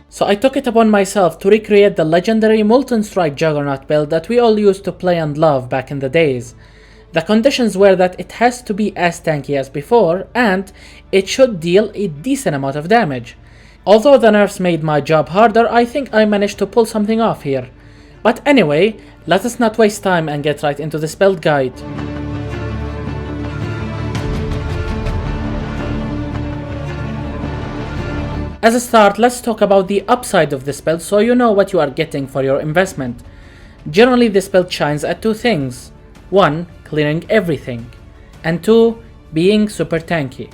So I took it upon myself to recreate the legendary Molten Strike Juggernaut build that we all used to play and love back in the days. The conditions were that it has to be as tanky as before, and it should deal a decent amount of damage. Although the nerfs made my job harder, I think I managed to pull something off here. But anyway, let us not waste time and get right into this build guide. As a start, let's talk about the upside of this build so you know what you are getting for your investment. Generally, this build shines at two things. 1. Clearing everything. And 2. Being super tanky.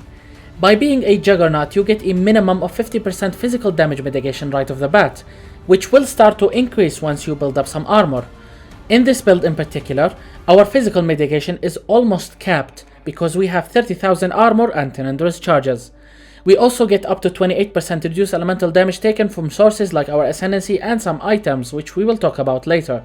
By being a Juggernaut, you get a minimum of 50% physical damage mitigation right off the bat, which will start to increase once you build up some armor. In this build in particular, our physical mitigation is almost capped because we have 30,000 armor and 10 endurance charges. We also get up to 28% reduced elemental damage taken from sources like our Ascendancy and some items, which we will talk about later.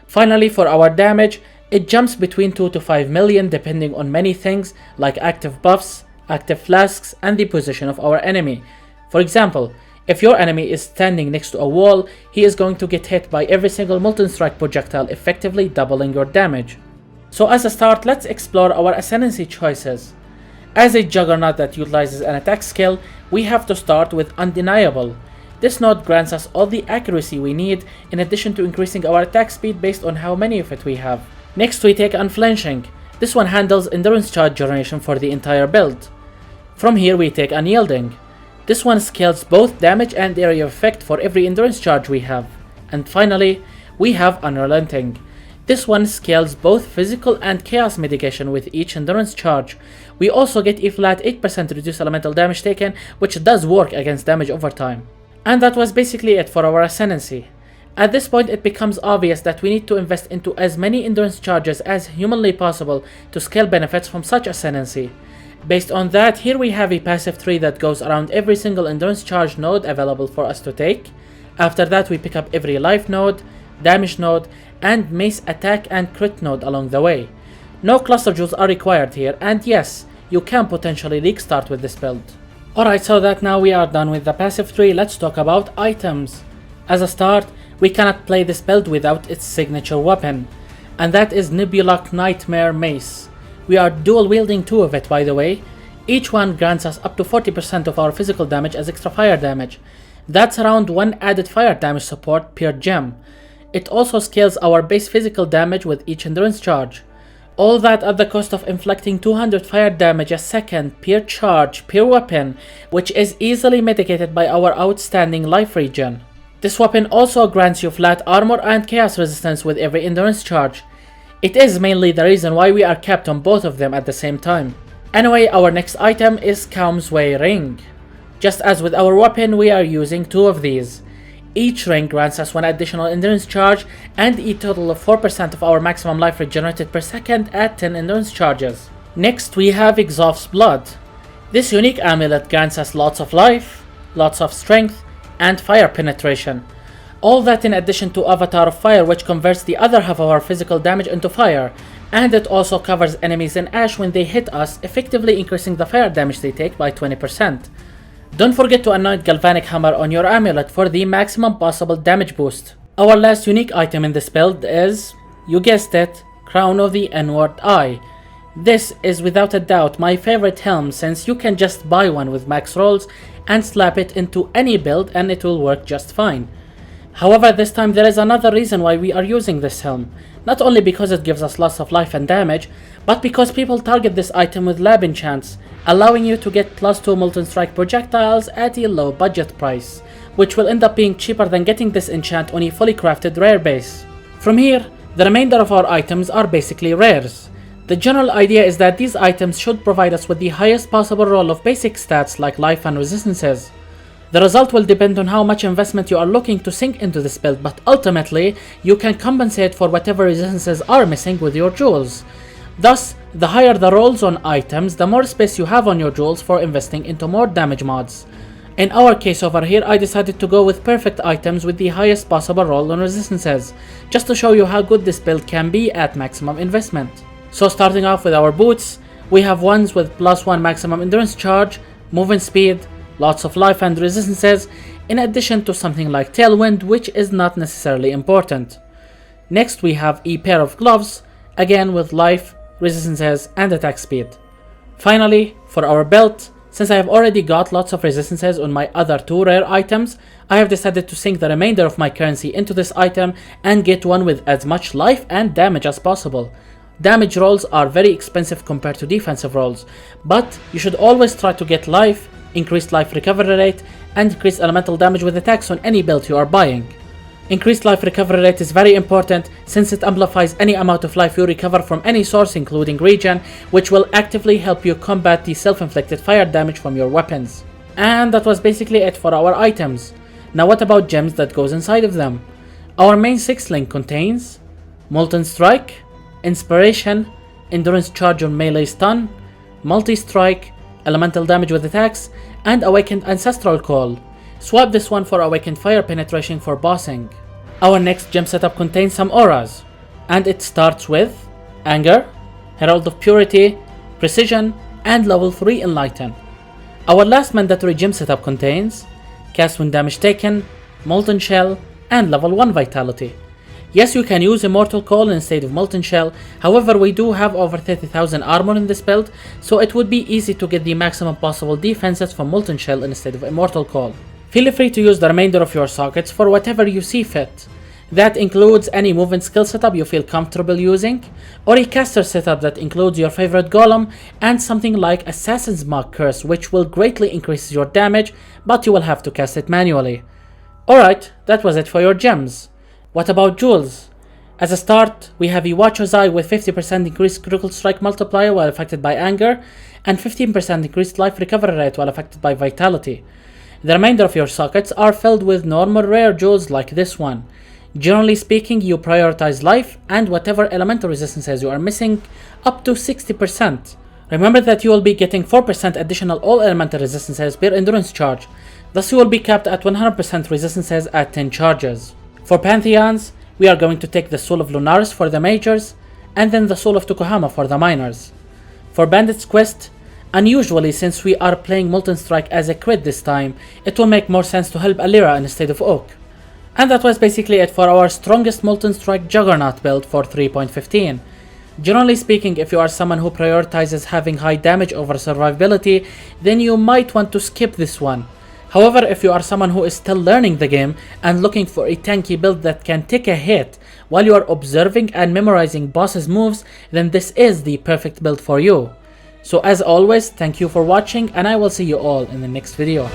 Finally, for our damage, it jumps between 2 to 5 million depending on many things like active buffs, active flasks, and the position of our enemy. For example, if your enemy is standing next to a wall, he is going to get hit by every single Molten Strike projectile, effectively doubling your damage. So as a start, let's explore our Ascendancy Choices. As a Juggernaut that utilizes an attack skill, we have to start with Undeniable. This node grants us all the accuracy we need in addition to increasing our attack speed based on how many of it we have. Next we take Unflinching. This one handles endurance charge generation for the entire build. From here we take Unyielding. This one scales both damage and area of effect for every endurance charge we have. And finally, we have Unrelenting. This one scales both physical and chaos mitigation with each endurance charge. We also get a flat 8% reduced elemental damage taken, which does work against damage over time. And that was basically it for our Ascendancy. At this point it becomes obvious that we need to invest into as many endurance charges as humanly possible to scale benefits from such Ascendancy. Based on that, here we have a passive tree that goes around every single endurance charge node available for us to take. After that we pick up every life node, damage node, and mace attack and crit node along the way. No cluster jewels are required here, and yes, you can potentially league start with this build. Alright, so that now we are done with the passive tree, let's talk about items. As a start, we cannot play this build without its signature weapon, and that is Nebula Nightmare Mace. We are dual wielding two of it, by the way. Each one grants us up to 40% of our physical damage as extra fire damage. That's around 1 added fire damage support per gem. It also scales our base physical damage with each endurance charge. All that at the cost of inflicting 200 fire damage a second per charge per weapon, which is easily mitigated by our outstanding life regen. This weapon also grants you flat armor and chaos resistance with every endurance charge. It is mainly the reason why we are capped on both of them at the same time. Anyway, our next item is Kaum's Way Ring. Just as with our weapon, we are using two of these. Each ring grants us 1 additional endurance charge and a total of 4% of our maximum life regenerated per second at 10 endurance charges. Next we have Exhaust's Blood. This unique amulet grants us lots of life, lots of strength, and fire penetration. All that in addition to Avatar of Fire, which converts the other half of our physical damage into fire, and it also covers enemies in ash when they hit us, effectively increasing the fire damage they take by 20%. Don't forget to anoint Galvanic Hammer on your amulet for the maximum possible damage boost. Our last unique item in this build is, you guessed it, Crown of the Inward Eye. This is without a doubt my favorite helm, since you can just buy one with max rolls and slap it into any build and it will work just fine. However, this time there is another reason why we are using this helm. Not only because it gives us lots of life and damage, but because people target this item with lab enchants, allowing you to get +2 Molten Strike projectiles at a low budget price, which will end up being cheaper than getting this enchant on a fully crafted rare base. From here, the remainder of our items are basically rares. The general idea is that these items should provide us with the highest possible roll of basic stats like life and resistances. The result will depend on how much investment you are looking to sink into this build, but ultimately, you can compensate for whatever resistances are missing with your jewels. Thus, the higher the rolls on items, the more space you have on your jewels for investing into more damage mods. In our case over here, I decided to go with perfect items with the highest possible roll on resistances, just to show you how good this build can be at maximum investment. So starting off with our boots, we have ones with +1 maximum endurance charge, movement speed, lots of life and resistances, in addition to something like Tailwind, which is not necessarily important. Next we have a pair of gloves, again with life, resistances and attack speed. Finally, for our belt, since I have already got lots of resistances on my other two rare items, I have decided to sink the remainder of my currency into this item and get one with as much life and damage as possible. Damage rolls are very expensive compared to defensive rolls, but you should always try to get life, increased life recovery rate, and increased elemental damage with attacks on any build you are buying. Increased life recovery rate is very important since it amplifies any amount of life you recover from any source including regen, which will actively help you combat the self-inflicted fire damage from your weapons. And that was basically it for our items. Now what about gems that goes inside of them? Our main 6 link contains Molten Strike, Inspiration, Endurance Charge on Melee Stun, Multi-Strike, Elemental Damage with Attacks, and Awakened Ancestral Call. Swap this one for Awakened Fire Penetration for bossing. Our next gem setup contains some auras, and it starts with Anger, Herald of Purity, Precision, and level 3 Enlighten. Our last mandatory gem setup contains Cast when damage taken, Molten Shell, and level 1 Vitality. Yes, you can use Immortal Call instead of Molten Shell, however we do have over 30,000 armor in this build, so it would be easy to get the maximum possible defenses from Molten Shell instead of Immortal Call. Feel free to use the remainder of your sockets for whatever you see fit. That includes any movement skill setup you feel comfortable using, or a caster setup that includes your favorite golem, and something like Assassin's Mark Curse, which will greatly increase your damage, but you will have to cast it manually. Alright, that was it for your gems. What about jewels? As a start, we have a Watcher's Eye with 50% increased critical strike multiplier while affected by anger, and 15% increased life recovery rate while affected by vitality. The remainder of your sockets are filled with normal rare jewels like this one. Generally speaking, you prioritize life and whatever elemental resistances you are missing up to 60%. Remember that you will be getting 4% additional all elemental resistances per endurance charge, thus you will be capped at 100% resistances at 10 charges. For Pantheons, we are going to take the Soul of Lunaris for the majors, and then the Soul of Tukohama for the minors. For Bandit's Quest, unusually since we are playing Molten Strike as a crit this time, it will make more sense to help Alira instead of Oak. And that was basically it for our strongest Molten Strike Juggernaut build for 3.15. Generally speaking, if you are someone who prioritizes having high damage over survivability, then you might want to skip this one. However, if you are someone who is still learning the game and looking for a tanky build that can take a hit while you are observing and memorizing bosses' moves, then this is the perfect build for you. So as always, thank you for watching, and I will see you all in the next video.